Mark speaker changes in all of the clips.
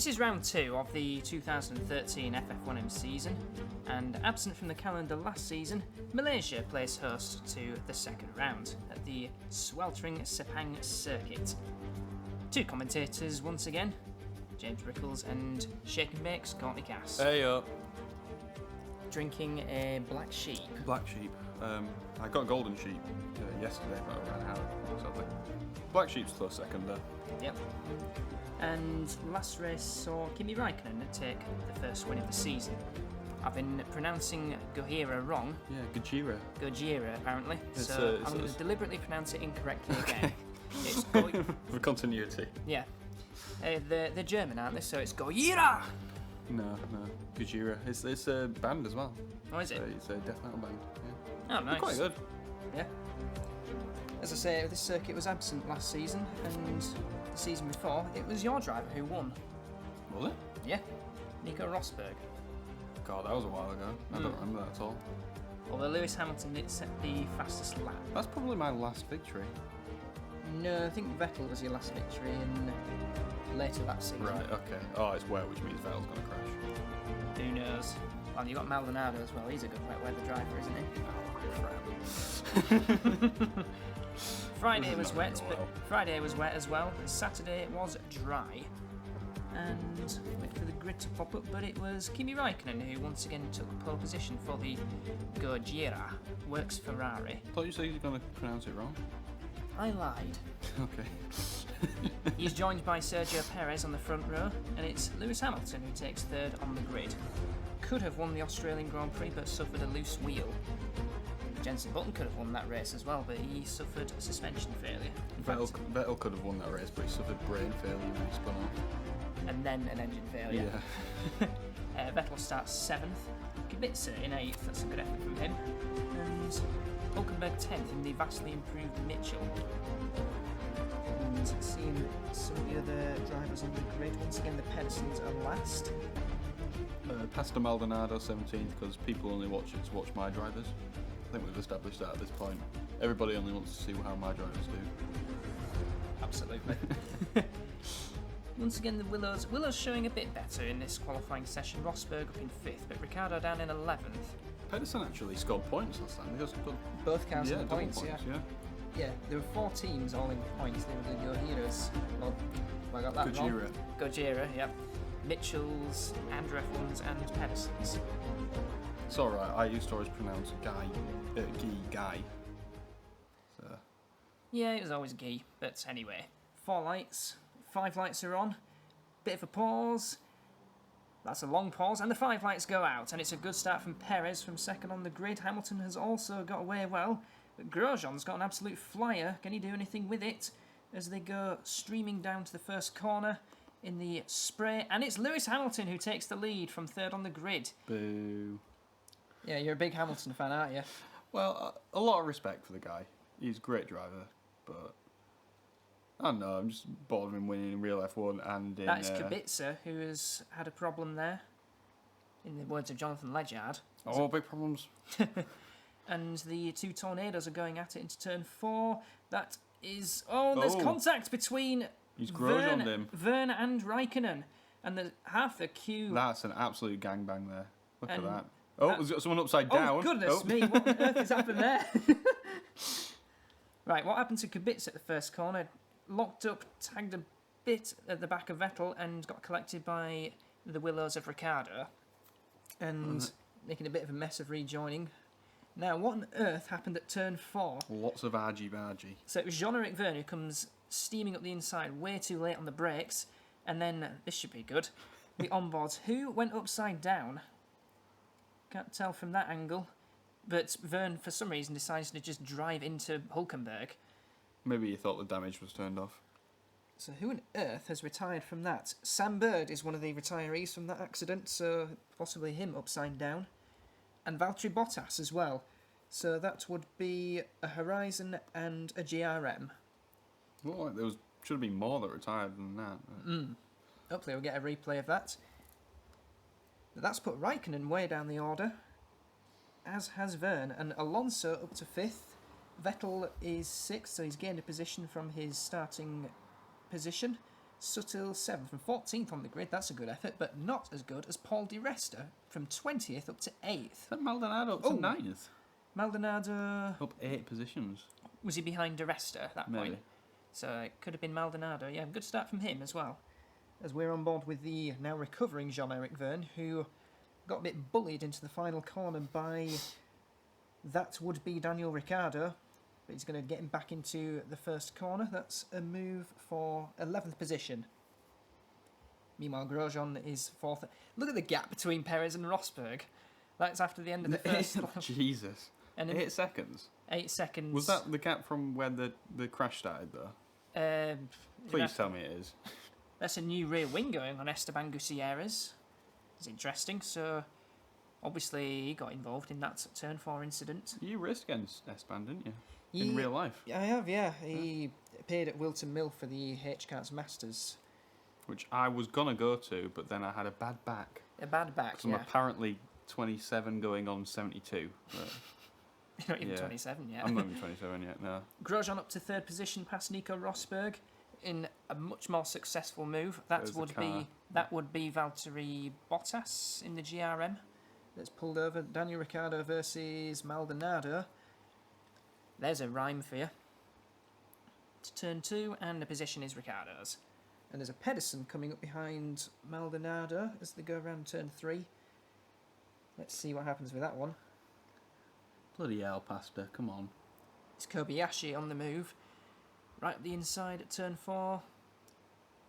Speaker 1: This is round 2 of the 2013 FF1M season, and absent from the calendar last season, Malaysia plays host to the second round at the sweltering Sepang Circuit. Two commentators once again, James Brickles and Shake and Bake's Courtney.
Speaker 2: Hey yo.
Speaker 1: Drinking a black sheep.
Speaker 2: Black sheep. I got a golden sheep yesterday, but I ran out, sadly. Black sheep's close second there.
Speaker 1: Yep. And last race saw Kimi Raikkonen take the first win of the season. I've been pronouncing Gojira wrong.
Speaker 2: Yeah, Gojira.
Speaker 1: Gojira, apparently.
Speaker 2: It's,
Speaker 1: so I'm going to deliberately pronounce it incorrectly again. It's
Speaker 2: For continuity.
Speaker 1: Yeah. They're German, aren't they? So it's Gojira!
Speaker 2: No. Gojira. It's a band as well.
Speaker 1: Oh, is it?
Speaker 2: It's a death metal band. Yeah.
Speaker 1: Oh, nice.
Speaker 2: They're quite good.
Speaker 1: Yeah. As I say, this circuit was absent last season, and the season before, it was your driver who won.
Speaker 2: Was it?
Speaker 1: Yeah. Nico Rosberg.
Speaker 2: God, that was a while ago. I don't remember that at all.
Speaker 1: Although Lewis Hamilton did set the fastest lap.
Speaker 2: That's probably my last victory.
Speaker 1: No, I think Vettel was your last victory in later that season.
Speaker 2: Right, okay. Oh, it's wet, which means Vettel's going to crash.
Speaker 1: Who knows? Well, you've got Maldonado as well. He's a good wet weather driver, isn't he?
Speaker 2: Oh, good for him.
Speaker 1: Friday was wet, but Friday was wet as well. Saturday it was dry. And wait for the grid to pop up, but it was Kimi Raikkonen who once again took pole position for the Gojira Works Ferrari.
Speaker 2: I thought you said you were going to pronounce it wrong.
Speaker 1: I lied.
Speaker 2: Okay.
Speaker 1: He's joined by Sergio Perez on the front row, and it's Lewis Hamilton who takes third on the grid. Could have won the Australian Grand Prix, but suffered a loose wheel. Jenson Button could have won that race as well, but he suffered a suspension failure.
Speaker 2: Vettel could have won that race, but he suffered brain failure when he spun off.
Speaker 1: And then an engine failure.
Speaker 2: Yeah.
Speaker 1: Vettel starts 7th, Kubica in 8th, that's a good effort from him. And Hulkenberg 10th in the vastly improved Mitchell. And seeing some of the other drivers on the grid, once again the Pedersens are last.
Speaker 2: Pastor Maldonado 17th because people only watch it to watch my drivers. I think we've established that at this point. Everybody only wants to see how my drivers do.
Speaker 1: Absolutely. Once again, the Willows showing a bit better in this qualifying session. Rosberg up in 5th, but Ricciardo down in 11th.
Speaker 2: Pedersen actually scored points last time. They just got
Speaker 1: Both cars in the
Speaker 2: double
Speaker 1: points, yeah. Yeah, there were 4 teams all in points. They were the Gojiras. Well, I got that
Speaker 2: Gojira.
Speaker 1: wrong. Gojira, yeah. Mitchells, Andrew F1s, and Pedersens.
Speaker 2: It's alright, I used to always pronounce Guy. So.
Speaker 1: Yeah, it was always Guy, but anyway. 4 lights, 5 lights are on, bit of a pause, that's a long pause, and the 5 lights go out, and it's a good start from Perez from second on the grid. Hamilton has also got away well, but Grosjean's got an absolute flyer. Can he do anything with it? As they go streaming down to the first corner in the spray, and it's Lewis Hamilton who takes the lead from third on the grid.
Speaker 2: Boo.
Speaker 1: Yeah, you're a big Hamilton fan, aren't you?
Speaker 2: Well, a lot of respect for the guy. He's a great driver, but I don't know, I'm just bored of him winning in real F1 and in...
Speaker 1: That's Kubica, who has had a problem there, in the words of Jonathan Ledyard.
Speaker 2: Oh, big problems.
Speaker 1: And the 2 Tornadoes are going at it into turn 4. That is... Oh, there's contact between Vern and Raikkonen. And there's half the queue...
Speaker 2: That's an absolute gangbang there. Look at that. Oh, there's got someone upside down.
Speaker 1: Oh, goodness me, what on earth has happened there? Right, what happened to Kubica at the first corner? Locked up, tagged a bit at the back of Vettel and got collected by the Willows of Ricciardo. And making a bit of a mess of rejoining. Now, what on earth happened at turn 4?
Speaker 2: Lots of argy-bargy.
Speaker 1: So it was Jean-Eric Verne who comes steaming up the inside way too late on the brakes. And then, this should be good, the onboards. Who went upside down? Can't tell from that angle. But Verne, for some reason, decides to just drive into Hulkenberg.
Speaker 2: Maybe he thought the damage was turned off.
Speaker 1: So who on earth has retired from that? Sam Bird is one of the retirees from that accident, so possibly him upside down. And Valtteri Bottas as well. So that would be a Horizon and a GRM.
Speaker 2: Well, there should have been more that retired than that.
Speaker 1: Hopefully we'll get a replay of that. But that's put Raikkonen way down the order, as has Verne, and Alonso up to 5th. Vettel is 6th, so he's gained a position from his starting position. Sutil 7th from 14th on the grid. That's a good effort, but not as good as Paul Di Resta from 20th up to 8th.
Speaker 2: Is that Maldonado up to 9th?
Speaker 1: Maldonado...
Speaker 2: Up 8 positions.
Speaker 1: Was he behind Di Resta at that point? So it could have been Maldonado. Yeah, good start from him as well. As we're on board with the now recovering Jean-Eric Verne, who got a bit bullied into the final corner by... That would be Daniel Ricciardo. But he's going to get him back into the first corner. That's a move for 11th position. Meanwhile, Grosjean is 4th. Look at the gap between Perez and Rosberg. That's after the end of the first lap.
Speaker 2: Jesus.
Speaker 1: And
Speaker 2: 8 seconds?
Speaker 1: 8 seconds.
Speaker 2: Was that the gap from when the crash started, though? Please tell me it is.
Speaker 1: That's a new rear wing going on Esteban Gutierrez. It's interesting. So, obviously, he got involved in that turn 4 incident.
Speaker 2: You raced against Esteban, didn't you? In real life?
Speaker 1: I have, yeah. He appeared at Wilton Mill for the H-Carts Masters.
Speaker 2: Which I was going to go to, but then I had a bad back.
Speaker 1: A bad back,
Speaker 2: I'm apparently 27 going on 72. But
Speaker 1: you're not even 27 yet.
Speaker 2: I'm not even 27 yet, no.
Speaker 1: Grosjean up to 3rd position past Nico Rosberg in a much more successful move. That would be Valtteri Bottas in the GRM. That's pulled over. Daniel Ricciardo versus Maldonado. There's a rhyme for you. To turn 2, and the position is Ricciardo's. And there's a Pedersen coming up behind Maldonado as they go around turn 3. Let's see what happens with that one.
Speaker 2: Bloody hell, Pastor, come on.
Speaker 1: It's Kobayashi on the move. Right at the inside at turn 4.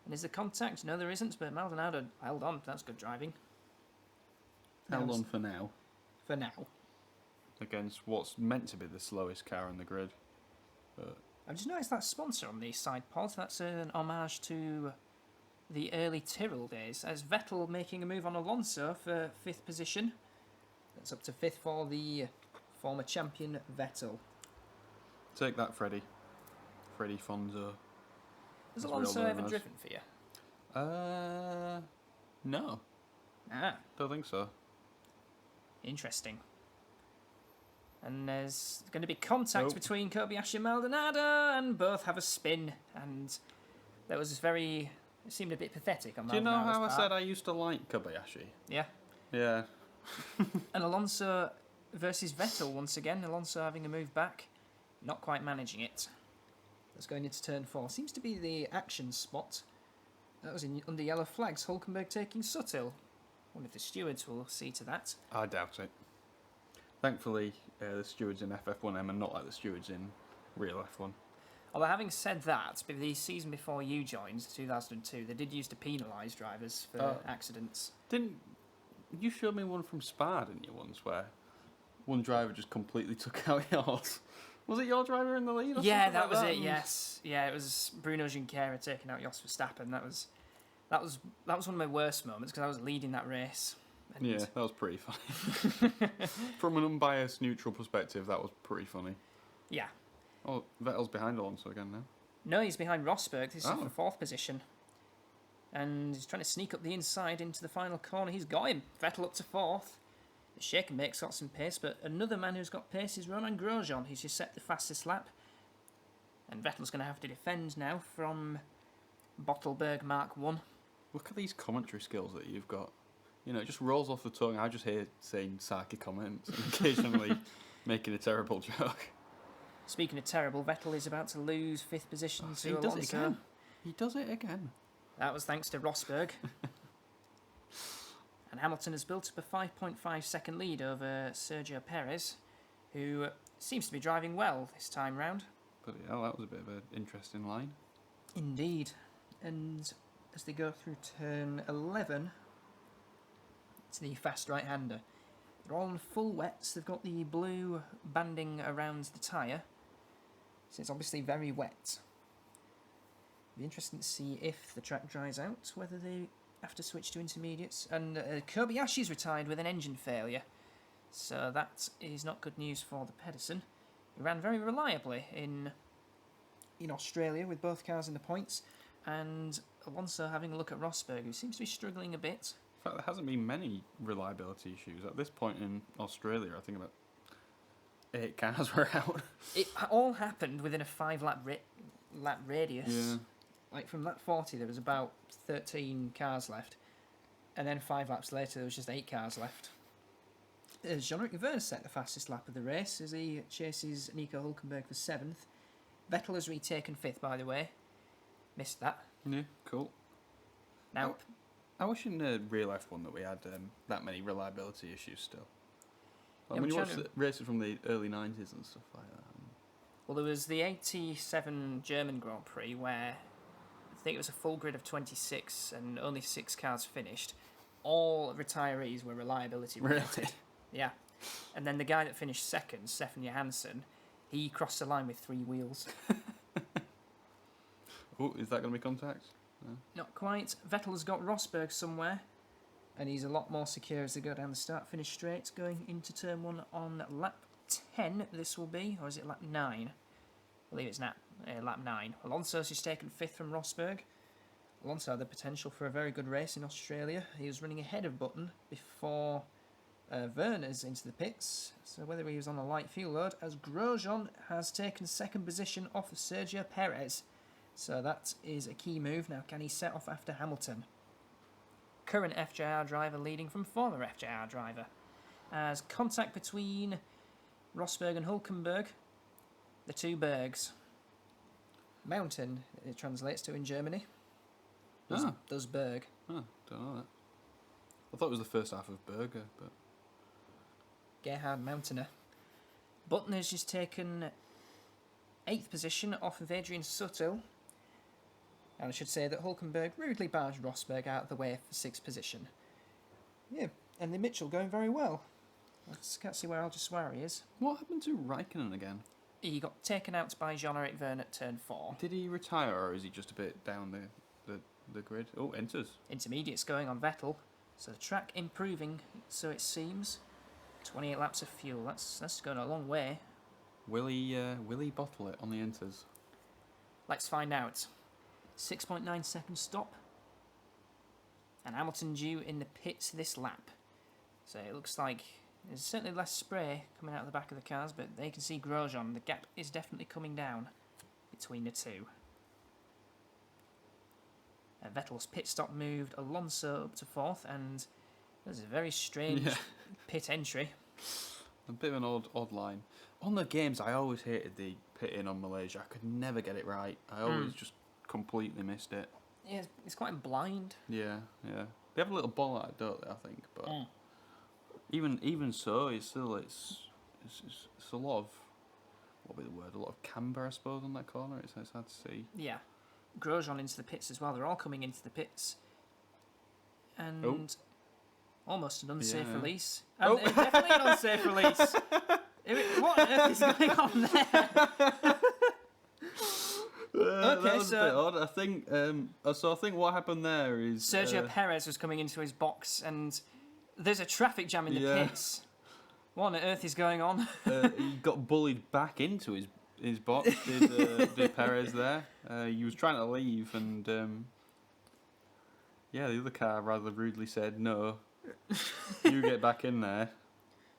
Speaker 1: And is there contact? No, there isn't, but Maldonado held on. That's good driving.
Speaker 2: Held on for now.
Speaker 1: For now.
Speaker 2: Against what's meant to be the slowest car on the grid. But
Speaker 1: I've just noticed that sponsor on the side pod. That's an homage to the early Tyrrell days. As Vettel making a move on Alonso for 5th position. That's up to 5th for the former champion Vettel.
Speaker 2: Take that, Freddie. Freddie Fonzo.
Speaker 1: Has Alonso ever driven for you?
Speaker 2: No. Don't think so.
Speaker 1: Interesting. And there's going to be contact between Kobayashi and Maldonado, and both have a spin. And that was it seemed a bit pathetic on Maldonado's
Speaker 2: Do you know how
Speaker 1: part.
Speaker 2: I said I used to like Kobayashi?
Speaker 1: Yeah.
Speaker 2: Yeah.
Speaker 1: And Alonso versus Vettel once again. Alonso having a move back, not quite managing it. That's going into turn 4. Seems to be the action spot. That was under yellow flags. Hulkenberg taking Sutil. Wonder if the stewards will see to that.
Speaker 2: I doubt it. Thankfully, the stewards in FF1M are not like the stewards in real F1.
Speaker 1: Although having said that, the season before you joined, 2002, they did used to penalise drivers for accidents.
Speaker 2: Didn't you show me one from Spa, didn't you, once, where one driver just completely took out yours? Was it your driver in the lead? Or
Speaker 1: yeah, that
Speaker 2: like
Speaker 1: was it. Yes, yeah, it was Bruno Junqueira taking out Jos Verstappen. That was one of my worst moments because I was leading that race. And
Speaker 2: yeah, that was pretty funny. From an unbiased, neutral perspective, that was pretty funny.
Speaker 1: Yeah.
Speaker 2: Oh, Vettel's behind Alonso again now.
Speaker 1: No, he's behind Rosberg. This is for 4th position. And he's trying to sneak up the inside into the final corner. He's got him. Vettel up to 4th. The Shaker Make's got some pace, but another man who's got pace is Romain Grosjean. He's just set the fastest lap. And Vettel's going to have to defend now from Bottelberg Mark 1.
Speaker 2: Look at these commentary skills that you've got. You know, it just rolls off the tongue. I just hear saying sarky comments and occasionally making a terrible joke.
Speaker 1: Speaking of terrible, Vettel is about to lose 5th position to Alonso.
Speaker 2: Does it again. He does it again.
Speaker 1: That was thanks to Rosberg. And Hamilton has built up a 5.5 second lead over Sergio Perez, who seems to be driving well this time round.
Speaker 2: Bloody hell, that was a bit of an interesting line.
Speaker 1: Indeed. And as they go through turn 11, it's the fast right-hander. They're all on full wets. They've got the blue banding around the tyre, so it's obviously very wet. It'll be interesting to see if the track dries out, whether they have to switch to intermediates. And Kobayashi's retired with an engine failure, so that is not good news for the Pedersen. He ran very reliably in Australia with both cars in the points, and Alonso having a look at Rosberg, who seems to be struggling a bit.
Speaker 2: In fact, there hasn't been many reliability issues. At this point in Australia, I think about 8 cars were out.
Speaker 1: It all happened within a 5 lap radius.
Speaker 2: Yeah.
Speaker 1: Like from that 40, there was about 13 cars left, and then 5 laps later, there was just 8 cars left. Jean-Eric Vergne set the fastest lap of the race as he chases Nico Hülkenberg for 7th. Vettel has retaken 5th, by the way. Missed that.
Speaker 2: Yeah, cool.
Speaker 1: Now,
Speaker 2: I wish in real F1 that we had that many reliability issues still. Like
Speaker 1: Yeah,
Speaker 2: when you
Speaker 1: I'm
Speaker 2: watch
Speaker 1: trying
Speaker 2: the races from the early 90s and stuff like that.
Speaker 1: well, there was the 87 German Grand Prix where I think it was a full grid of 26 and only 6 cars finished. All retirees were reliability related.
Speaker 2: Really?
Speaker 1: Yeah. And then the guy that finished second, Stefan Johansson, he crossed the line with 3 wheels.
Speaker 2: Oh, is that going to be contact?
Speaker 1: Not quite. Vettel has got Rosberg somewhere, and he's a lot more secure as they go down the start-finish straight, going into turn 1 on lap 10, this will be, or is it lap 9? I believe it's lap 9. Alonso's just taken 5th from Rosberg. Alonso had the potential for a very good race in Australia. He was running ahead of Button before Vergne is into the pits, so whether he was on a light fuel load, as Grosjean has taken 2nd position off of Sergio Perez. So that is a key move. Now, can he set off after Hamilton? Current FJR driver leading from former FJR driver. As contact between Rosberg and Hülkenberg, the 2 Bergs. Mountain, it translates to in Germany. Does Berg.
Speaker 2: Oh, don't know that. I thought it was the first half of Berger, but...
Speaker 1: Gerhard Mountainer. Button has just taken 8th position off of Adrian Sutil. And I should say that Hülkenberg rudely barged Rosberg out of the way for 6th position. Yeah, and the Mitchell going very well. I just can't see where Algeswari is.
Speaker 2: What happened to Raikkonen again?
Speaker 1: He got taken out by Jean-Eric Vergne at turn 4.
Speaker 2: Did he retire, or is he just a bit down the grid? Oh, enters.
Speaker 1: Intermediates going on Vettel. So the track improving, so it seems. 28 laps of fuel, that's going a long way.
Speaker 2: Will he bottle it on the enters?
Speaker 1: Let's find out. 6.9 second stop. And Hamilton due in the pits this lap. So it looks like there's certainly less spray coming out of the back of the cars, but they can see Grosjean. The gap is definitely coming down between the 2. Vettel's pit stop moved Alonso up to 4th, and there's a very strange pit entry.
Speaker 2: A bit of an odd line. On the games, I always hated the pitting on Malaysia. I could never get it right. I always just completely missed it.
Speaker 1: Yeah, it's quite blind.
Speaker 2: Yeah. They have a little ball out, don't they? I think, but even so, it's a lot of, what would be the word? A lot of camber, I suppose, on that corner. It's hard to see.
Speaker 1: Yeah, Grosjean into the pits as well. They're all coming into the pits, and almost an unsafe release. And definitely an unsafe release. What on earth is going on there?
Speaker 2: That was a bit odd. I think what happened there is
Speaker 1: Sergio Perez was coming into his box, and there's a traffic jam in the pits. What on earth is going on?
Speaker 2: He got bullied back into his box. Did Perez there? He was trying to leave, and the other car rather rudely said, "No, you get back in there."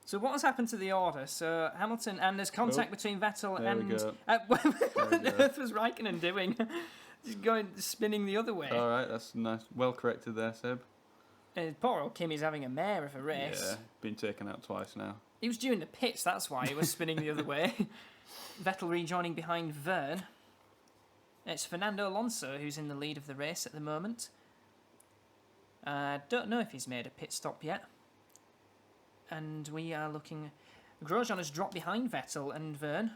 Speaker 1: So what has happened to the order? So Hamilton, and there's contact between Vettel and... What on earth was Raikkonen doing? Just spinning the other way.
Speaker 2: Alright, that's nice. Well corrected there, Seb.
Speaker 1: Poor old Kimi's having a mare of a race.
Speaker 2: Yeah, been taken out twice now.
Speaker 1: He was due in the pits, that's why he was spinning the other way. Vettel rejoining behind Vergne. It's Fernando Alonso who's in the lead of the race at the moment. Don't know if he's made a pit stop yet. And we are looking... Grosjean has dropped behind Vettel and Vergne.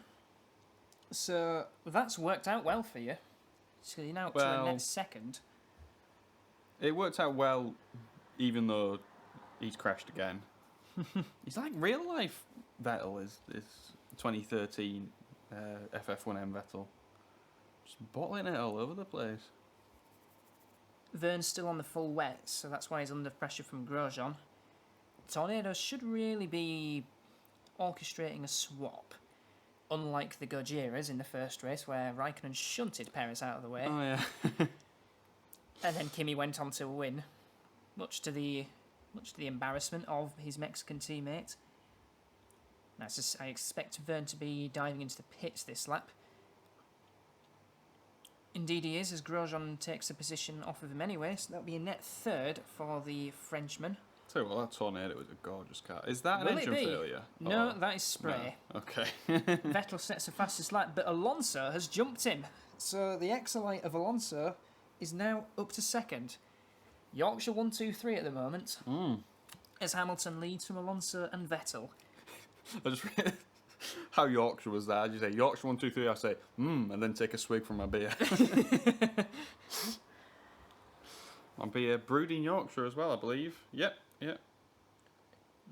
Speaker 1: So that's worked out well for you. So you're now up to the next second.
Speaker 2: It worked out well, even though he's crashed again. He's like real life Vettel is 2013 FF1M Vettel. Just bottling it all over the place.
Speaker 1: Vergne's still on the full wet, so that's why he's under pressure from Grosjean. Tornado should really be orchestrating a swap, unlike the Gojiras in the first race where Raikkonen shunted Perez out of the way.
Speaker 2: Oh yeah.
Speaker 1: And then Kimi went on to win, much to the embarrassment of his Mexican teammate. Now, I expect Vergne to be diving into the pits this lap. Indeed he is, as Grosjean takes the position off of him anyway, so that'll be a net third for the Frenchman.
Speaker 2: Tell you what, that Tornado was a gorgeous car. Is that an
Speaker 1: Will it
Speaker 2: engine
Speaker 1: be?
Speaker 2: failure?
Speaker 1: No,
Speaker 2: Or-
Speaker 1: that is spray.
Speaker 2: No. Okay.
Speaker 1: Vettel sets the fastest lap, but Alonso has jumped him. So the Excellite of Alonso is now up to second. Yorkshire 1-2-3 at the moment, as Hamilton leads from Alonso and Vettel.
Speaker 2: I just how Yorkshire was that? You say Yorkshire 1, 2, 3. I say and then take a swig from my beer. My beer brewed in Yorkshire as well, I believe. Yep.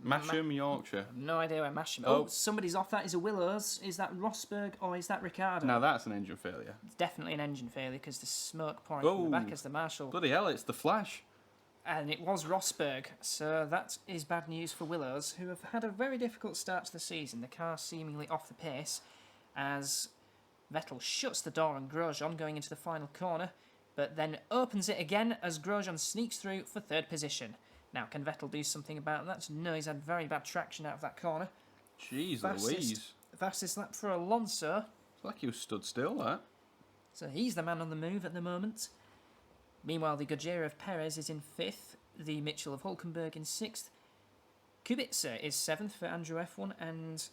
Speaker 2: Masham, Yorkshire.
Speaker 1: No idea where Masham.
Speaker 2: Oh.
Speaker 1: Oh, somebody's off. That is a Willows. Is that Rosberg or is that Ricciardo?
Speaker 2: Now that's an engine failure.
Speaker 1: It's definitely an engine failure because the smoke pouring from the back
Speaker 2: Oh.
Speaker 1: as the marshal.
Speaker 2: Bloody hell! It's the Flash.
Speaker 1: And it was Rosberg, so that is bad news for Willows, who have had a very difficult start to the season. The car seemingly off the pace as Vettel shuts the door on Grosjean going into the final corner, but then opens it again as Grosjean sneaks through for third position. Now, can Vettel do something about that? No, he's had very bad traction out of that corner.
Speaker 2: Jeez Louise.
Speaker 1: Fastest lap for Alonso.
Speaker 2: It's like he was stood still, that.
Speaker 1: So he's the man on the move at the moment. Meanwhile, the Gojira of Perez is in 5th, the Mitchell of Hulkenberg in 6th, Kubica is 7th for Andrew F1, and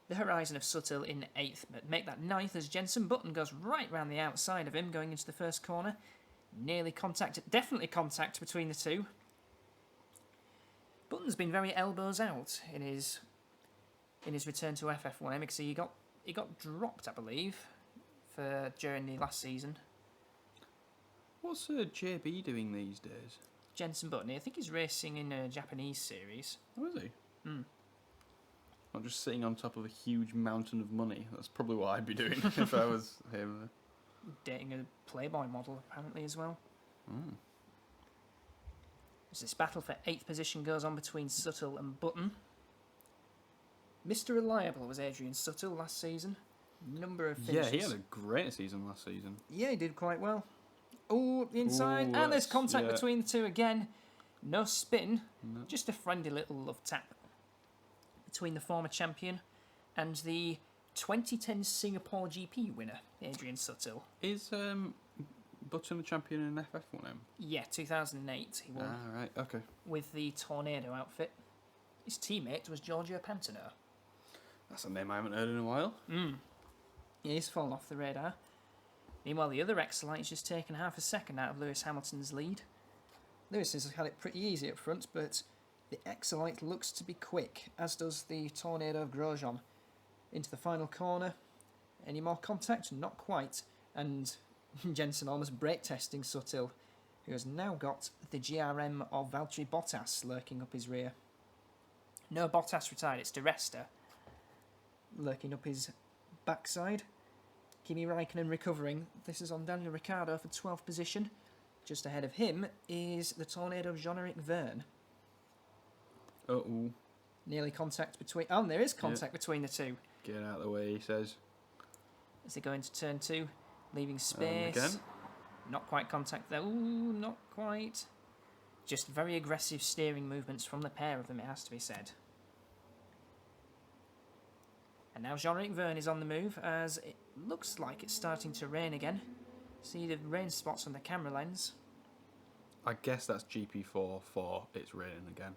Speaker 1: the Horizon of Suttil in 8th. But make that 9th as Jenson Button goes right round the outside of him going into the first corner. Definitely contact between the two. Button's been very elbows out in his return to FF1M because he got dropped, I believe, during the last season.
Speaker 2: What's JB doing these days?
Speaker 1: Jenson Button, I think he's racing in a Japanese series.
Speaker 2: Oh, is he? Not just sitting on top of a huge mountain of money. That's probably what I'd be doing if I was him.
Speaker 1: Dating a Playboy model, apparently, as well. As this battle for 8th position goes on between Suttle and Button. Mr. Reliable was Adrian Suttle last season. Number of finishes.
Speaker 2: Yeah, he had a great season last season.
Speaker 1: Yeah, he did quite well. Oh, the inside.
Speaker 2: Ooh,
Speaker 1: And there's
Speaker 2: that's-
Speaker 1: contact
Speaker 2: yeah.
Speaker 1: between the two again. No spin.
Speaker 2: No.
Speaker 1: Just a friendly little love tap between the former champion and the 2010 Singapore GP winner, Adrian Suttle.
Speaker 2: Is Button the champion in FF1M?
Speaker 1: Yeah, 2008 he won
Speaker 2: Ah, right, okay.
Speaker 1: with the Tornado outfit. His teammate was Giorgio Pantano.
Speaker 2: That's a name I haven't heard in a while.
Speaker 1: Yeah, he's fallen off the radar. Meanwhile, the other Excellite has just taken half a second out of Lewis Hamilton's lead. Lewis has had it pretty easy up front, but the Excellite looks to be quick, as does the Tornado of Grosjean. Into the final corner. Any more contact? Not quite. And Jensen almost brake testing Suttil, who has now got the GRM of Valtteri Bottas lurking up his rear. No Bottas retired, it's De Resta lurking up his backside. Kimi Raikkonen recovering. This is on Daniel Ricciardo for 12th position. Just ahead of him is the Tornado of Jean-Eric Verne.
Speaker 2: Uh-oh.
Speaker 1: Nearly contact between... Oh, there is contact between the two.
Speaker 2: Get out of the way, he says.
Speaker 1: As they go into turn 2, leaving space.
Speaker 2: Again.
Speaker 1: Not quite contact there. Ooh, not quite. Just very aggressive steering movements from the pair of them, it has to be said. And now Jean-Eric Verne is on the move as it looks like it's starting to rain again. See the rain spots on the camera lens.
Speaker 2: I guess that's GP4 for it's raining again.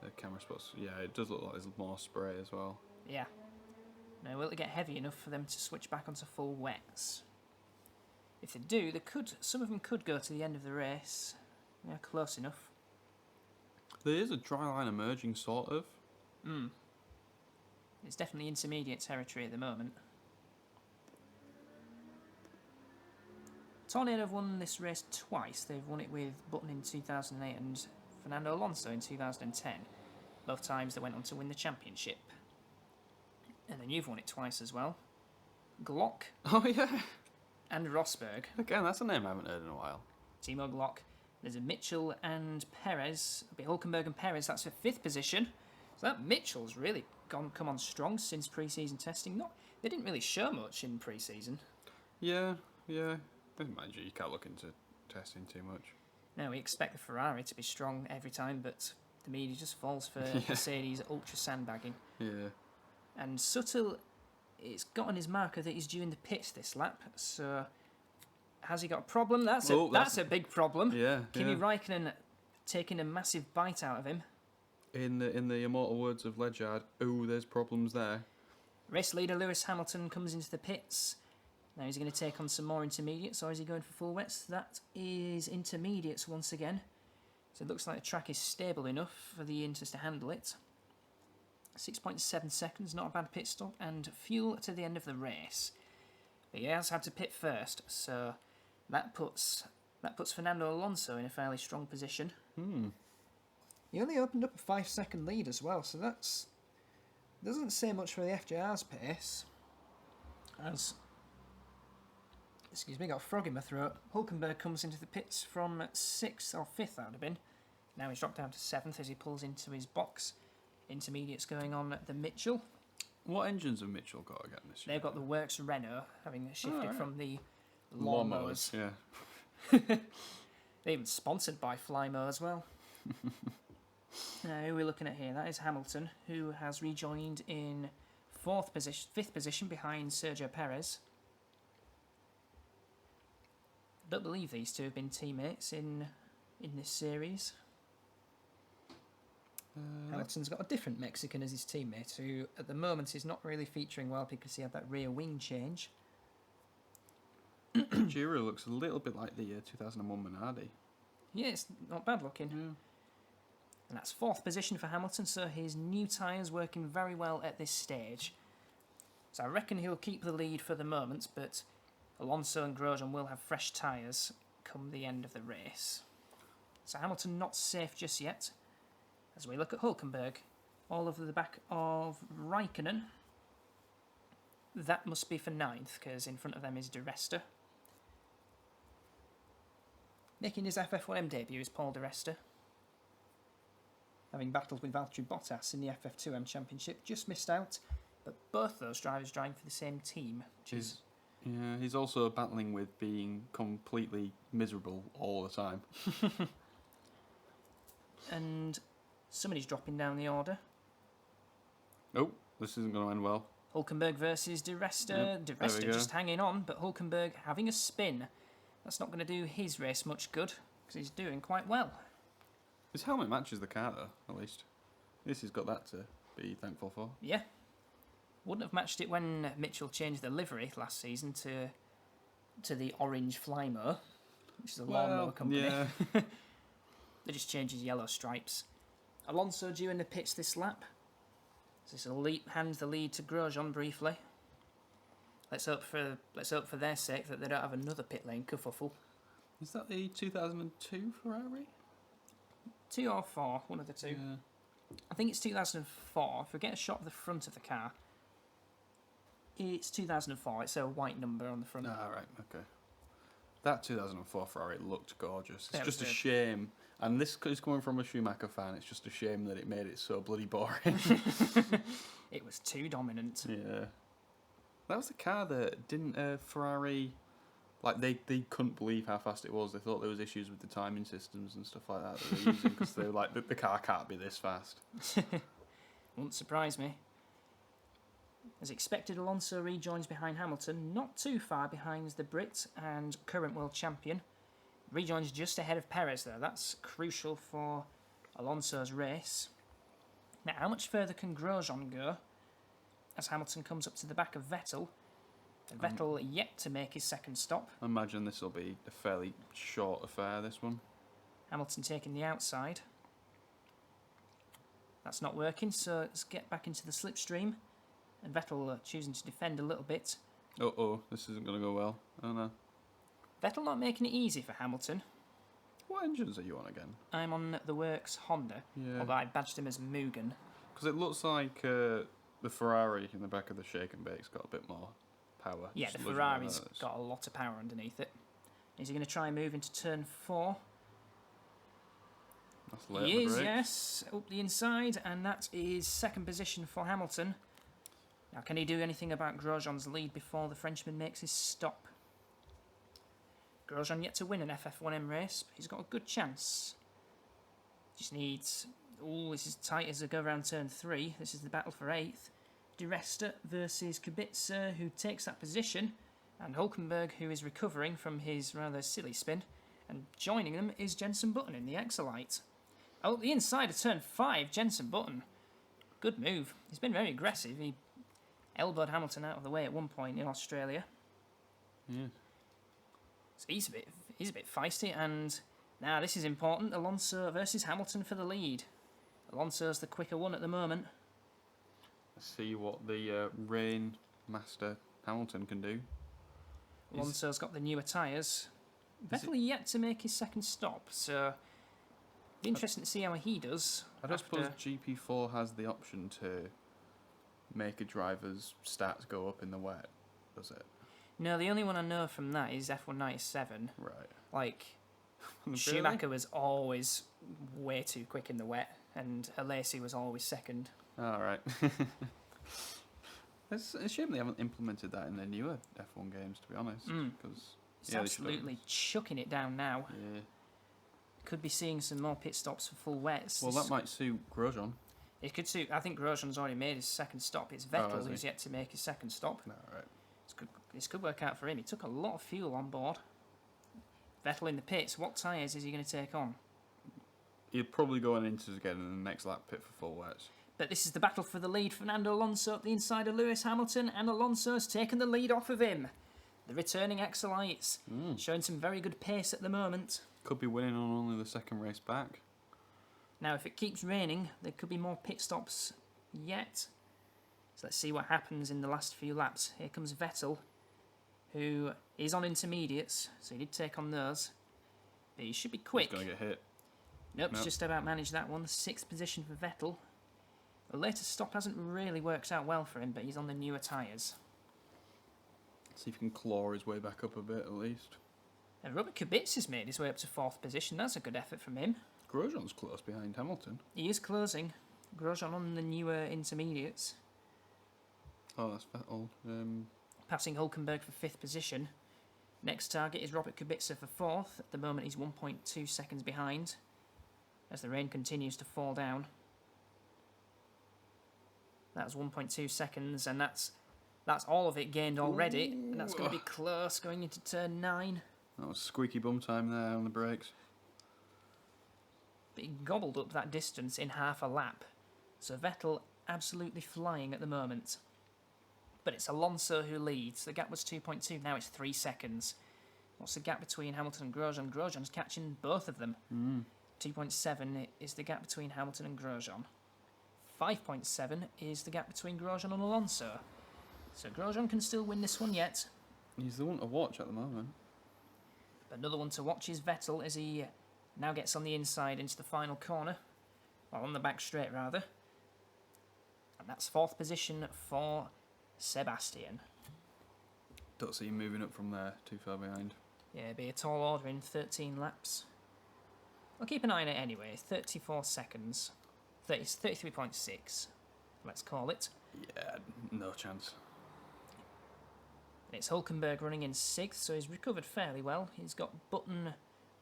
Speaker 2: The camera spots. Yeah, it does look like there's more spray as well.
Speaker 1: Yeah. Now, will it get heavy enough for them to switch back onto full wets? If they do, some of them could go to the end of the race. Yeah, close enough.
Speaker 2: There is a dry line emerging, sort of.
Speaker 1: It's definitely intermediate territory at the moment. Tornado have won this race twice. They've won it with Button in 2008 and Fernando Alonso in 2010. Both times they went on to win the championship. And then you've won it twice as well. Glock
Speaker 2: Oh, yeah.
Speaker 1: and Rosberg.
Speaker 2: Again, that's a name I haven't heard in a while.
Speaker 1: Timo Glock. There's a Mitchell and Perez. A bit Hulkenberg and Perez, that's for 5th position. So that Mitchell's really come on strong since pre-season testing. They didn't really show much in pre-season.
Speaker 2: Yeah. Mind you, you can't look into testing too much.
Speaker 1: Now, we expect the Ferrari to be strong every time, but the media just falls for Mercedes ultra sandbagging.
Speaker 2: Yeah.
Speaker 1: And Suttle, it's got on his marker that he's due in the pits this lap, so Has he got a problem? That's a big problem.
Speaker 2: Yeah.
Speaker 1: Kimi Raikkonen taking a massive bite out of him.
Speaker 2: In the immortal words of Ledyard, oh, there's problems there.
Speaker 1: Race leader Lewis Hamilton comes into the pits. Now he's going to take on some more intermediates, or is he going for full wets? That is intermediates once again. So it looks like the track is stable enough for the Inters to handle it. 6.7 seconds, not a bad pit stop, and fuel to the end of the race. But he has had to pit first, so that puts Fernando Alonso in a fairly strong position. He only opened up a 5-second lead as well, so that's doesn't say much for the FJR's pace. As got a frog in my throat. Hulkenberg comes into the pits from 6th or 5th, that would have been. Now he's dropped down to 7th as he pulls into his box. Intermediates going on at the Mitchell.
Speaker 2: What engines have Mitchell got again this year?
Speaker 1: They've got the Works Renault, having shifted from the lawnmowers.
Speaker 2: Yeah.
Speaker 1: They're even sponsored by Flymo as well. Now, who are we looking at here? That is Hamilton, who has rejoined in 5th position behind Sergio Perez. I don't believe these two have been teammates in this series. Hamilton's got a different Mexican as his teammate, who at the moment is not really featuring well because he had that rear wing change.
Speaker 2: Giro looks a little bit like the 2001 Minardi.
Speaker 1: Yeah, it's not bad looking.
Speaker 2: Yeah.
Speaker 1: And that's 4th position for Hamilton, so his new tyres working very well at this stage. So I reckon he'll keep the lead for the moment, but Alonso and Grosjean will have fresh tyres come the end of the race. So Hamilton not safe just yet. As we look at Hulkenberg, all over the back of Raikkonen. That must be for 9th, because in front of them is De Resta. Making his FF1M debut is Paul De Resta. Having battled with Valtteri Bottas in the FF2M Championship, just missed out, but both those drivers driving for the same team.
Speaker 2: He's also battling with being completely miserable all the time.
Speaker 1: And somebody's dropping down the order.
Speaker 2: Oh, this isn't going to end well.
Speaker 1: Hulkenberg versus De Resta.
Speaker 2: Yep,
Speaker 1: De Resta just hanging on, but Hulkenberg having a spin. That's not going to do his race much good, because he's doing quite well.
Speaker 2: His helmet matches the car, though, at least. At least he's got that to be thankful for.
Speaker 1: Yeah. Wouldn't have matched it when Mitchell changed the livery last season to the orange Flymo, which is a lawnmower company.
Speaker 2: Yeah.
Speaker 1: They just changed his yellow stripes. Alonso due in the pits this lap. So this will hand the lead to Grosjean briefly. Let's hope for their sake that they don't have another pit lane kerfuffle.
Speaker 2: Is that the 2002 Ferrari?
Speaker 1: 2 or 4, one of the two.
Speaker 2: Yeah.
Speaker 1: I think it's 2004. If we get a shot of the front of the car, it's 2004. It's a white number on the front.
Speaker 2: Ah, right, okay. That 2004 Ferrari looked gorgeous. It's
Speaker 1: Yeah,
Speaker 2: just a
Speaker 1: it did.
Speaker 2: shame. And this is coming from a Schumacher fan. It's just a shame that it made it so bloody boring.
Speaker 1: It was too dominant.
Speaker 2: Yeah. That was the car that didn't Ferrari... Like, they couldn't believe how fast it was. They thought there was issues with the timing systems and stuff like that they were using, because they were like, the car can't be this fast.
Speaker 1: Wouldn't surprise me. As expected, Alonso rejoins behind Hamilton, not too far behind the Brit and current world champion. Rejoins just ahead of Perez, though. That's crucial for Alonso's race. Now, how much further can Grosjean go as Hamilton comes up to the back of Vettel? And Vettel yet to make his second stop.
Speaker 2: I imagine this will be a fairly short affair, this one.
Speaker 1: Hamilton taking the outside. That's not working, so let's get back into the slipstream. And Vettel choosing to defend a little bit.
Speaker 2: Uh-oh, this isn't going to go well. Oh no.
Speaker 1: Vettel not making it easy for Hamilton.
Speaker 2: What engines are you on again?
Speaker 1: I'm on the Works Honda,
Speaker 2: Yeah.
Speaker 1: although I badged him as Mugen.
Speaker 2: Because it looks like the Ferrari in the back of the shake and bake's got a bit more power.
Speaker 1: Yeah,
Speaker 2: Just
Speaker 1: the
Speaker 2: looking
Speaker 1: Ferrari's
Speaker 2: at those.
Speaker 1: got a lot of power underneath it. Is he going to try and move into turn 4?
Speaker 2: That's late
Speaker 1: He
Speaker 2: on the
Speaker 1: is,
Speaker 2: brakes.
Speaker 1: yes. Up the inside, and that is second position for Hamilton. Now, can he do anything about Grosjean's lead before the Frenchman makes his stop? Grosjean yet to win an FF1M race, but he's got a good chance. Just needs... Oh, this is tight as they go around turn 3. This is the battle for 8th. De Resta versus Kubica, who takes that position. and Hulkenberg, who is recovering from his rather silly spin, and joining them is Jenson Button in the Exolite. Oh, the inside of turn 5, Jenson Button. Good move. He's been very aggressive. He elbowed Hamilton out of the way at one point in Australia.
Speaker 2: Yeah.
Speaker 1: So he's a bit feisty, and now this is important. Alonso versus Hamilton for the lead. Alonso's the quicker one at the moment.
Speaker 2: Let's see what the Rain Master Hamilton can do.
Speaker 1: Alonso's got the newer tyres. Vettel yet to make his second stop, so be interesting to see how he does.
Speaker 2: I don't suppose GP4 has the option to make a driver's stats go up in the wet, does it?
Speaker 1: No, the only one I know from that is F197.
Speaker 2: Right.
Speaker 1: Like,
Speaker 2: Really?
Speaker 1: Schumacher was always way too quick in the wet, and Alesi was always second.
Speaker 2: All right. It's a shame they haven't implemented that in their newer F1 games, to be honest. Because
Speaker 1: It's absolutely chucking it down now.
Speaker 2: Yeah.
Speaker 1: Could be seeing some more pit stops for full wets.
Speaker 2: Well, that might suit Grosjean.
Speaker 1: It could suit. I think Grosjean's already made his second stop. It's Vettel who's yet to make his second stop.
Speaker 2: No, right.
Speaker 1: This could work out for him. He took a lot of fuel on board. Vettel in the pits. What tyres is he going to take on?
Speaker 2: He'll probably go on into again in the next lap pit for full wets.
Speaker 1: But this is the battle for the lead. Fernando Alonso up the inside of Lewis Hamilton, and Alonso's taken the lead off of him. The returning Exolites showing some very good pace at the moment.
Speaker 2: Could be winning on only the second race back.
Speaker 1: Now, if it keeps raining, there could be more pit stops yet. So let's see what happens in the last few laps. Here comes Vettel, who is on intermediates, so he did take on those. But he should be quick.
Speaker 2: He's going to get hit.
Speaker 1: Nope, he's just about managed that one. 6th position for Vettel. The latest stop hasn't really worked out well for him, but he's on the newer tyres.
Speaker 2: See if he can claw his way back up a bit at least.
Speaker 1: And Robert Kubica has made his way up to 4th position. That's a good effort from him.
Speaker 2: Grosjean's close behind Hamilton.
Speaker 1: He is closing. Grosjean on the newer intermediates.
Speaker 2: Oh, that's Vettel.
Speaker 1: Passing Hulkenberg for 5th position. Next target is Robert Kubica for 4th. At the moment he's 1.2 seconds behind as the rain continues to fall down. That's 1.2 seconds, and that's all of it gained already. Ooh. And that's going to be close going into turn 9.
Speaker 2: That was squeaky bum time there on the brakes.
Speaker 1: But he gobbled up that distance in half a lap. So Vettel absolutely flying at the moment. But it's Alonso who leads. The gap was 2.2, now it's 3 seconds. What's the gap between Hamilton and Grosjean? Grosjean's catching both of them. 2.7 is the gap between Hamilton and Grosjean. 5.7 is the gap between Grosjean and Alonso. So Grosjean can still win this one yet.
Speaker 2: He's the one to watch at the moment.
Speaker 1: But another one to watch is Vettel as he now gets on the inside into the final corner. Well, on the back straight rather. And that's 4th position for Sebastian.
Speaker 2: Don't see him moving up from there, too far behind.
Speaker 1: Yeah, it'd be a tall order in 13 laps. I'll keep an eye on it anyway. 34 seconds. 33.6, let's call it.
Speaker 2: Yeah, no chance.
Speaker 1: And it's Hulkenberg running in 6th, so he's recovered fairly well. He's got Button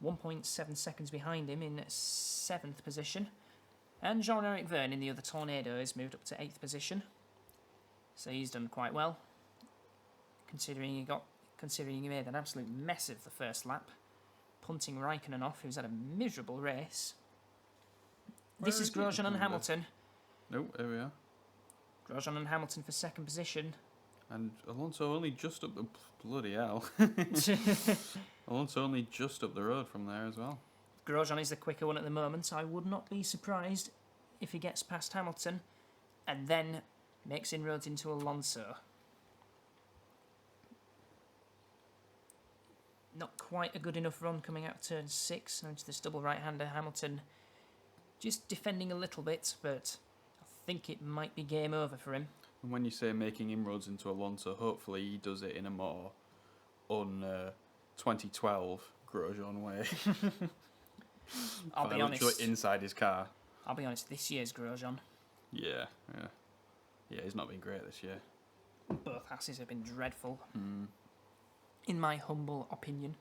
Speaker 1: 1.7 seconds behind him in 7th position. And Jean-Eric Verne in the other Tornado has moved up to 8th position. So he's done quite well, considering he made an absolute mess of the first lap, punting Raikkonen off, who's had a miserable race. This is Grosjean and Hamilton.
Speaker 2: Oh, there we are.
Speaker 1: Grosjean and Hamilton for 2nd position.
Speaker 2: And Alonso only just up the... Bloody hell. Alonso only just up the road from there as well.
Speaker 1: Grosjean is the quicker one at the moment. I would not be surprised if he gets past Hamilton and then makes inroads into Alonso. Not quite a good enough run coming out of turn 6. Now into this double right-hander. Hamilton just defending a little bit, but I think it might be game over for him.
Speaker 2: And when you say making inroads into Alonso, hopefully he does it in a more 2012 Grosjean way.
Speaker 1: I'll be honest.
Speaker 2: Inside his car.
Speaker 1: I'll be honest, this year's Grosjean.
Speaker 2: Yeah, he's not been great this year.
Speaker 1: Both Hasses have been dreadful, in my humble opinion.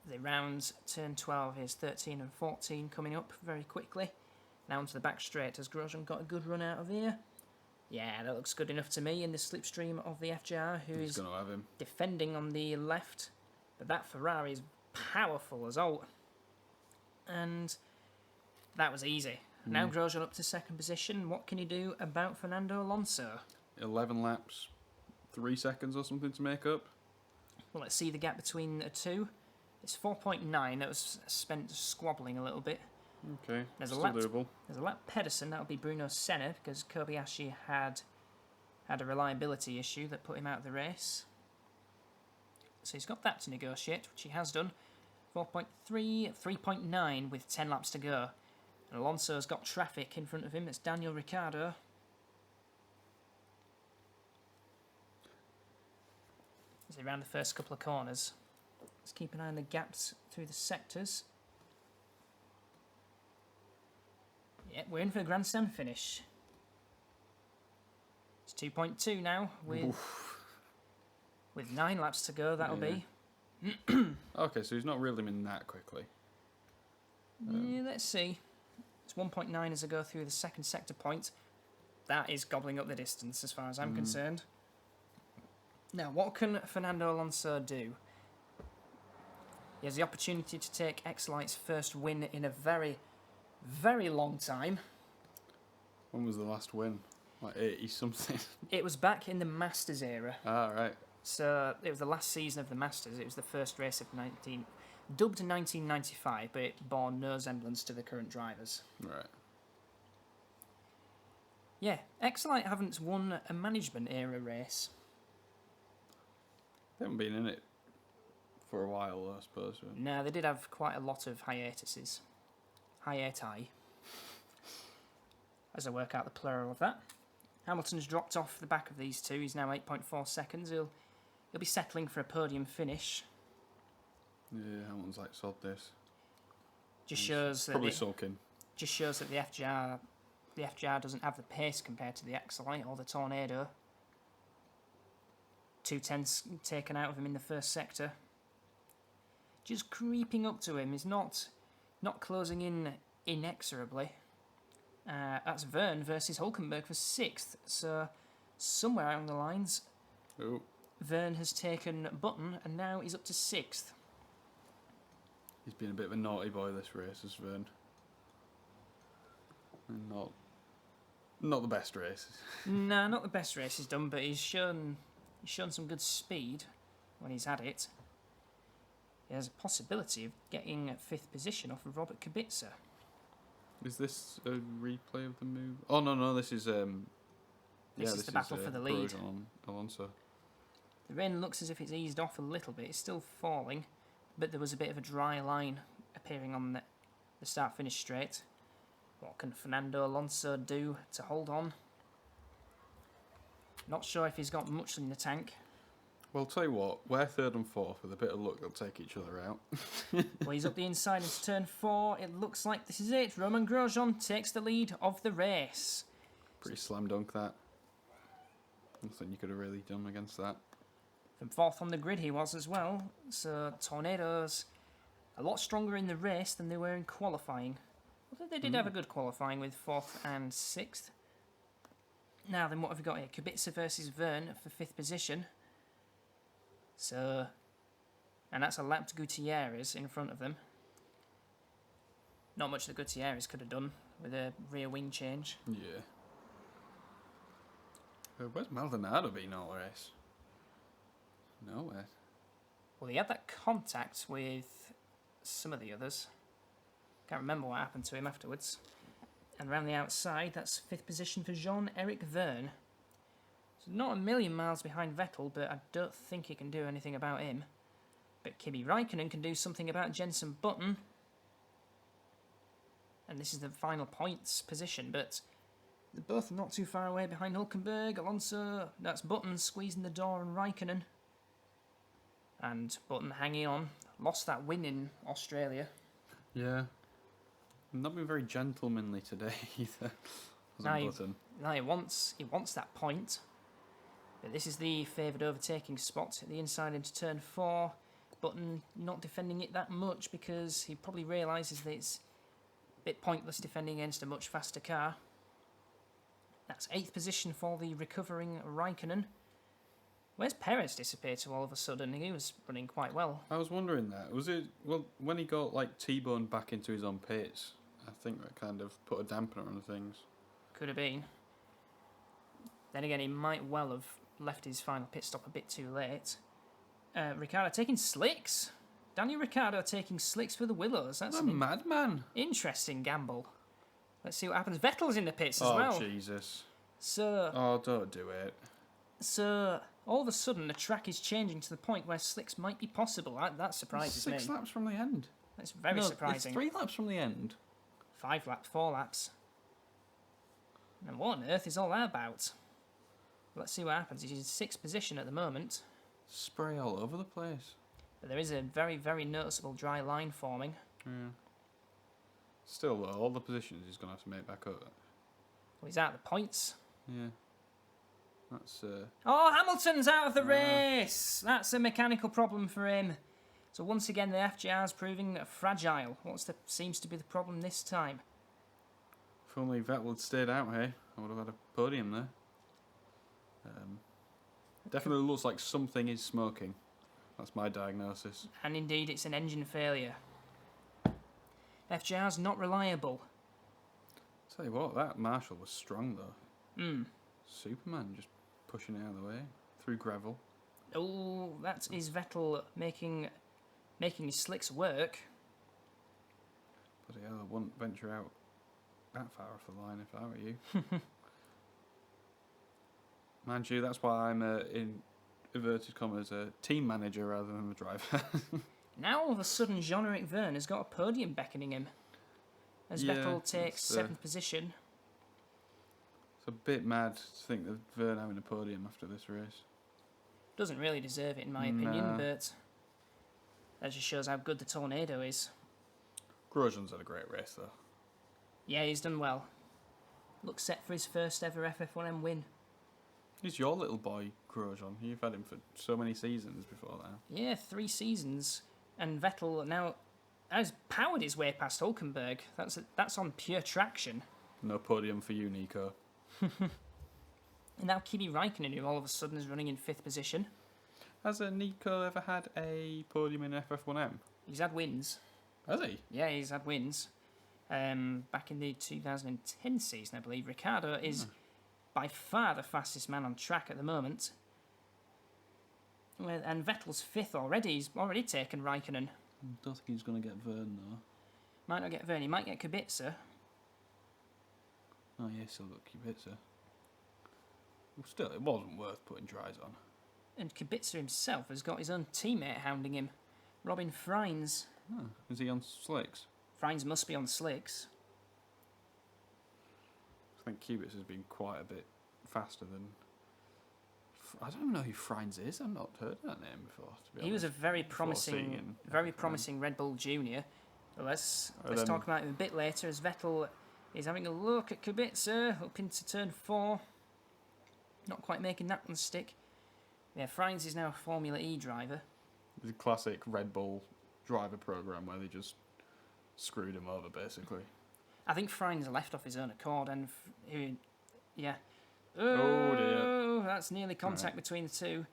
Speaker 1: The rounds, turn 12 is 13 and 14 coming up very quickly. Now onto the back straight. Has Grosjean got a good run out of here? Yeah, that looks good enough to me in the slipstream of the FJR, who
Speaker 2: He's
Speaker 1: is
Speaker 2: going to have him.
Speaker 1: defending on the left. But that Ferrari is powerful as all. And that was easy. Now Grosjean up to second position. What can you do about Fernando Alonso?
Speaker 2: 11 laps, 3 seconds or something to make up.
Speaker 1: Well, let's see the gap between the two. It's 4.9. That was spent squabbling a little bit.
Speaker 2: Okay,
Speaker 1: There's
Speaker 2: still
Speaker 1: a lap.
Speaker 2: doable.
Speaker 1: There's a lap Pedersen. That'll be Bruno Senna because Kobayashi had a reliability issue that put him out of the race. So he's got that to negotiate, which he has done. 4.3, 3.9 with 10 laps to go. And Alonso's got traffic in front of him. It's Daniel Ricciardo. As he round the first couple of corners. Let's keep an eye on the gaps through the sectors. Yeah, we're in for a Grand Slam finish. It's 2.2 now with 9 laps to go. That'll be.
Speaker 2: Okay, so he's not reeling in that quickly.
Speaker 1: Yeah, let's see. It's 1.9 as I go through the second sector point. That is gobbling up the distance as far as I'm concerned. Now, what can Fernando Alonso do? He has the opportunity to take X-Light's first win in a very, very long time.
Speaker 2: When was the last win? Like 80 something.
Speaker 1: It was back in the Masters era.
Speaker 2: Ah, right.
Speaker 1: So it was the last season of the Masters. It was the first race of dubbed 1995, but it bore no resemblance to the current drivers.
Speaker 2: Right.
Speaker 1: Yeah, X-Light haven't won a management era race.
Speaker 2: They haven't been in it for a while, I suppose. Right?
Speaker 1: No, they did have quite a lot of hiatuses. Hiati. As I work out the plural of that. Hamilton's dropped off the back of these two. He's now 8.4 seconds. He'll be settling for a podium finish.
Speaker 2: Yeah, Hamilton's like, sod this.
Speaker 1: Just shows that
Speaker 2: Probably sulking.
Speaker 1: Just shows that the FJR doesn't have the pace compared to the X-Light or the Tornado. 2 tenths taken out of him in the first sector. Just creeping up to him. He's not closing in inexorably. That's Verne versus Hulkenberg for 6th. So somewhere along the lines,
Speaker 2: Oh.
Speaker 1: Verne has taken Button and now he's up to 6th.
Speaker 2: He's been a bit of a naughty boy this race, has Verne. And not the best races.
Speaker 1: Nah, not the best race he's done, but he's shown some good speed when he's had it. He has a possibility of getting 5th position off of Robert Kubica.
Speaker 2: Is this a replay of the move? Oh, no, this is...
Speaker 1: This is the battle for the lead.
Speaker 2: On Alonso.
Speaker 1: The rain looks as if it's eased off a little bit. It's still falling, but there was a bit of a dry line appearing on the start-finish straight. What can Fernando Alonso do to hold on? Not sure if he's got much in the tank.
Speaker 2: Well, tell you what, we're 3rd and 4th. With a bit of luck, they'll take each other out.
Speaker 1: Well, he's up the inside into turn 4. It looks like this is it. Romain Grosjean takes the lead of the race.
Speaker 2: Pretty slam dunk, that. Nothing you could have really done against that.
Speaker 1: From 4th on the grid he was as well. So Tornadoes a lot stronger in the race than they were in qualifying. Although they did have a good qualifying with 4th and 6th. Now then, what have we got here? Kubica versus Verne for 5th position. So, and that's a lap to Gutierrez in front of them. Not much that Gutierrez could have done with a rear wing change.
Speaker 2: Yeah. Where's Maldonado been all the race? Nowhere.
Speaker 1: Well, he had that contact with some of the others. Can't remember what happened to him afterwards. And around the outside, that's 5th position for Jean-Eric Verne. So not a million miles behind Vettel, but I don't think he can do anything about him. But Kimi Raikkonen can do something about Jenson Button. And this is the final points position, but they're both not too far away behind Hulkenberg, Alonso. That's Button squeezing the door on Raikkonen. And Button hanging on. Lost that win in Australia.
Speaker 2: Yeah. Not been very gentlemanly today either.
Speaker 1: Now he wants that point. But this is the favoured overtaking spot at the inside into turn 4. Button not defending it that much because he probably realises that it's a bit pointless defending against a much faster car. That's 8th position for the recovering Raikkonen. Where's Perez disappeared to all of a sudden? He was running quite well.
Speaker 2: I was wondering that. Was it when he got like T-boned back into his own pits? I think that kind of put a dampener on things.
Speaker 1: Could have been. Then again, he might well have left his final pit stop a bit too late. Ricciardo taking slicks. Daniel Ricciardo taking slicks for the Willows. That's
Speaker 2: a madman.
Speaker 1: Interesting gamble. Let's see what happens. Vettel's in the pits as well.
Speaker 2: Oh, Jesus.
Speaker 1: So...
Speaker 2: Oh, don't do it.
Speaker 1: So, all of a sudden, the track is changing to the point where slicks might be possible. That surprises me.
Speaker 2: 6 laps from the end.
Speaker 1: That's very surprising.
Speaker 2: It's 3 laps from the end.
Speaker 1: 5 laps, 4 laps. And what on earth is all that about? Let's see what happens. He's in 6th position at the moment.
Speaker 2: Spray all over the place.
Speaker 1: But there is a very, very noticeable dry line forming.
Speaker 2: Yeah. Still, though, all the positions he's going to have to make back up.
Speaker 1: Well, he's out of the points.
Speaker 2: Yeah. That's...
Speaker 1: Oh, Hamilton's out of the race! That's a mechanical problem for him. So once again, the FGR's proving fragile. Seems to be the problem this time?
Speaker 2: If only Vettel had stayed out, hey? I would have had a podium there. Definitely looks like something is smoking. That's my diagnosis.
Speaker 1: And indeed, it's an engine failure. FGR's not reliable.
Speaker 2: Tell you what, that Marshall was strong, though.
Speaker 1: Hmm.
Speaker 2: Superman, just pushing it out of the way. Through gravel.
Speaker 1: Oh, that is Vettel making his slicks work.
Speaker 2: But yeah, I wouldn't venture out that far off the line if I were you. Mind you, that's why I'm in inverted commas a team manager rather than a driver.
Speaker 1: Now all of a sudden Jean-Eric Verne has got a podium beckoning him. As Vettel takes 7th position.
Speaker 2: It's a bit mad to think of Verne having a podium after this race.
Speaker 1: Doesn't really deserve it in my opinion, but that just shows how good the Tornado is.
Speaker 2: Grosjean's had a great race though.
Speaker 1: Yeah, he's done well. Looks set for his first ever FF1M win.
Speaker 2: He's your little boy, Grosjean. You've had him for so many seasons before that.
Speaker 1: Yeah, 3 seasons. And Vettel now has powered his way past Hulkenberg. That's on pure traction.
Speaker 2: No podium for you, Nico.
Speaker 1: And now Kimi Raikkonen, who all of a sudden is running in 5th position.
Speaker 2: Has Nico ever had a podium in FF1M?
Speaker 1: He's had wins.
Speaker 2: Has he?
Speaker 1: Yeah, he's had wins. Back in the 2010 season, I believe. Ricciardo is by far the fastest man on track at the moment. And Vettel's 5th already. He's already taken Raikkonen.
Speaker 2: I don't think he's going to get Verne, though.
Speaker 1: Might not get Verne. He might get Kubica.
Speaker 2: Oh, yeah, still got Kubica. Well, still, it wasn't worth putting dries on.
Speaker 1: And Kubica himself has got his own teammate hounding him. Robin Freins.
Speaker 2: Oh, is he on slicks?
Speaker 1: Freins must be on slicks.
Speaker 2: I think Kubica has been quite a bit faster than... I don't even know who Freins is. I've not heard that name before, to be honest.
Speaker 1: He was a very promising Red Bull Junior. But let's talk about him a bit later as Vettel is having a look at Kubica up into turn 4. Not quite making that one stick. Yeah, Freins is now a Formula E driver.
Speaker 2: The classic Red Bull driver program where they just screwed him over, basically.
Speaker 1: I think Freins left off his own accord, and yeah.
Speaker 2: Oh dear.
Speaker 1: That's nearly contact between the two.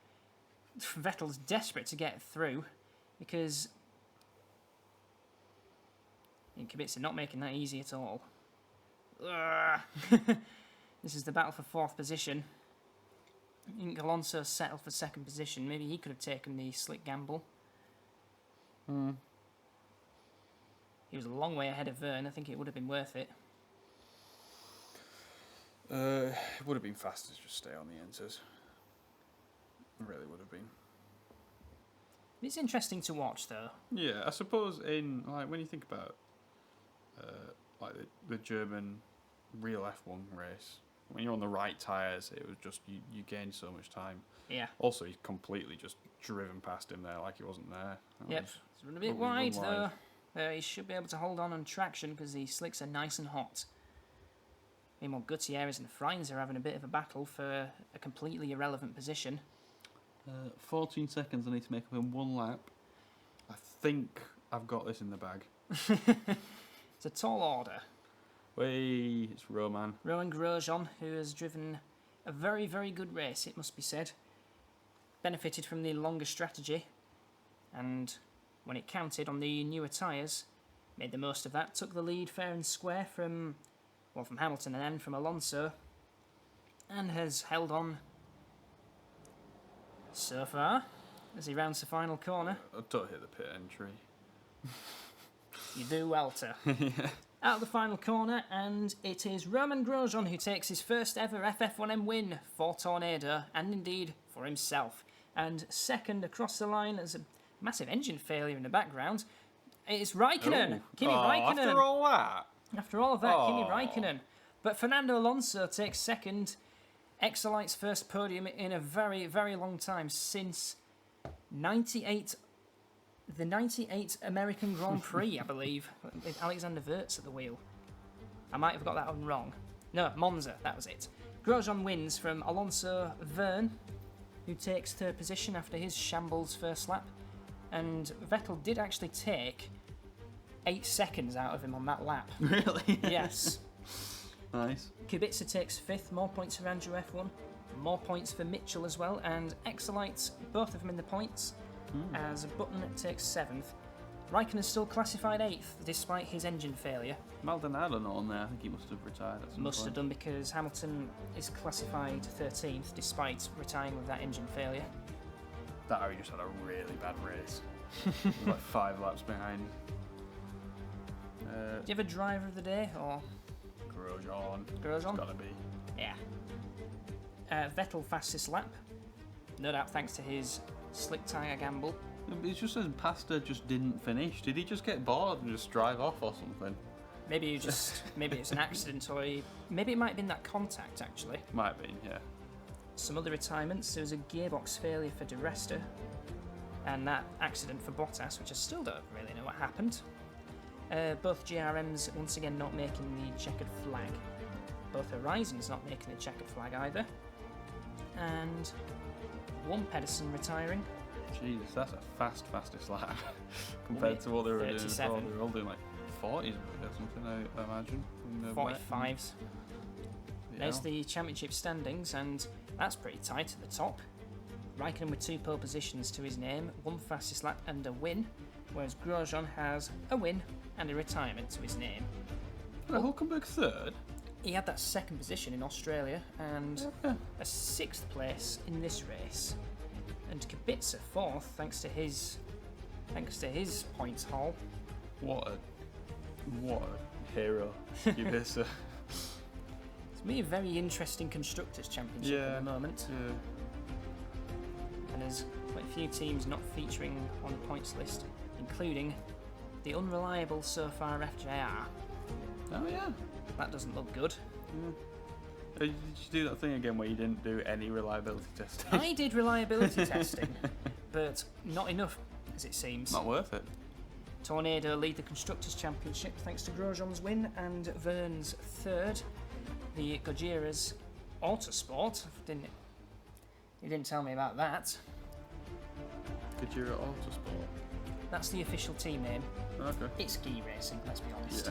Speaker 1: Vettel's desperate to get through because Kubica not making that easy at all. This is the battle for 4th position. I think Alonso settled for 2nd position. Maybe he could have taken the slick gamble. He was a long way ahead of Verne. I think it would have been worth it.
Speaker 2: It would have been faster to just stay on the enters. It really would have been.
Speaker 1: It's interesting to watch, though.
Speaker 2: Yeah, I suppose when you think about the German real F1 race, when you're on the right tyres, it was just you gain so much time.
Speaker 1: Yeah.
Speaker 2: Also, he's completely just driven past him there like he wasn't there.
Speaker 1: Yep. It's run a bit wide, though. He should be able to hold on traction because the slicks are nice and hot. Meanwhile, Gutierrez and Freins are having a bit of a battle for a completely irrelevant position.
Speaker 2: 14 seconds I need to make up in 1 lap. I think I've got this in the bag.
Speaker 1: It's a tall order.
Speaker 2: Way, it's Roman.
Speaker 1: Roman Grosjean, who has driven a very, very good race, it must be said. Benefited from the longer strategy, and when it counted on the newer tyres, made the most of that. Took the lead fair and square from Hamilton and then from Alonso, and has held on so far as he rounds the final corner.
Speaker 2: Don't hit the pit entry.
Speaker 1: You do well to.
Speaker 2: Yeah.
Speaker 1: Out of the final corner, and it is Roman Grosjean who takes his first ever FF1M win for Tornado, and indeed for himself. And second across the line, as a massive engine failure in the background, it's Raikkonen. Kimi Raikkonen.
Speaker 2: After all that?
Speaker 1: After all of that, Kimi Raikkonen. But Fernando Alonso takes second. Exolite's first podium in a very, very long time, since the 98 American Grand Prix, I believe, with Alexander Wurz at the wheel. I might have got that one wrong. No, Monza, that was it. Grosjean wins from Alonso Verne, who takes third position after his shambles first lap. And Vettel did actually take 8 seconds out of him on that lap.
Speaker 2: Really?
Speaker 1: Yes.
Speaker 2: Nice.
Speaker 1: Kubica takes fifth, more points for Andrew F1, more points for Mitchell as well, and Exolites, both of them in the points, as Button takes seventh. Raikkonen still classified 8th, despite his engine failure.
Speaker 2: Maldonado not on there, I think he must have retired at some
Speaker 1: Must
Speaker 2: point.
Speaker 1: have done, because Hamilton is classified 13th, despite retiring with that engine failure.
Speaker 2: That Harry just had a really bad race. He was like 5 laps behind.
Speaker 1: Do you have a driver of the day, or
Speaker 2: Grosjean.
Speaker 1: Grosjean?
Speaker 2: It's gotta be.
Speaker 1: Yeah. Vettel fastest lap, no doubt thanks to his slick tyre gamble.
Speaker 2: It's just as Pasta just didn't finish. Did he just get bored and just drive off or something?
Speaker 1: Maybe you just, maybe it's an accident, or maybe it might have been that contact actually.
Speaker 2: Might have been, yeah.
Speaker 1: Some other retirements. There was a gearbox failure for De Resta, and that accident for Bottas, which I still don't really know what happened. Both GRMs once again not making the checkered flag. Both Horizons not making the checkered flag either. And one Pedersen retiring.
Speaker 2: Jesus, that's a fastest lap compared to what they were doing before.
Speaker 1: 37.
Speaker 2: They were all doing like 40s or something, I imagine.
Speaker 1: 45s. There's the championship standings, and that's pretty tight at the top. Raikkonen with 2 pole positions to his name, 1 fastest lap and a win, whereas Grosjean has a win and a retirement to his name.
Speaker 2: Hulkenberg third?
Speaker 1: He had that 2nd position in Australia and a 6th place in this race. And Kubica 4th thanks to his points haul.
Speaker 2: What a hero, Kubica.
Speaker 1: It's been a very interesting Constructors' Championship at the moment.
Speaker 2: Yeah.
Speaker 1: And there's quite a few teams not featuring on the points list, including the unreliable so far FJR.
Speaker 2: Oh yeah.
Speaker 1: That doesn't look good.
Speaker 2: Did you do that thing again where you didn't do any reliability testing?
Speaker 1: I did reliability testing, but not enough, as it seems.
Speaker 2: Not worth it.
Speaker 1: Tornado lead the Constructors' Championship thanks to Grosjean's win and Verne's 3rd. The Gojira's Autosport, he didn't tell me about that.
Speaker 2: Gojira Autosport.
Speaker 1: That's the official team name.
Speaker 2: Okay.
Speaker 1: It's ski racing, let's be honest.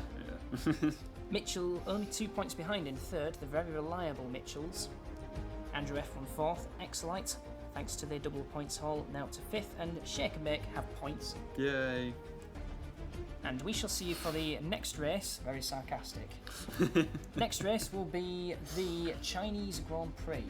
Speaker 2: Yeah.
Speaker 1: Mitchell only 2 points behind in 3rd, the very reliable Mitchells. Andrew F1 4th, Exolite, thanks to their double points haul, now to 5th, and Shake and Bake have points.
Speaker 2: Yay.
Speaker 1: And we shall see you for the next race, very sarcastic. Next race will be the Chinese Grand Prix.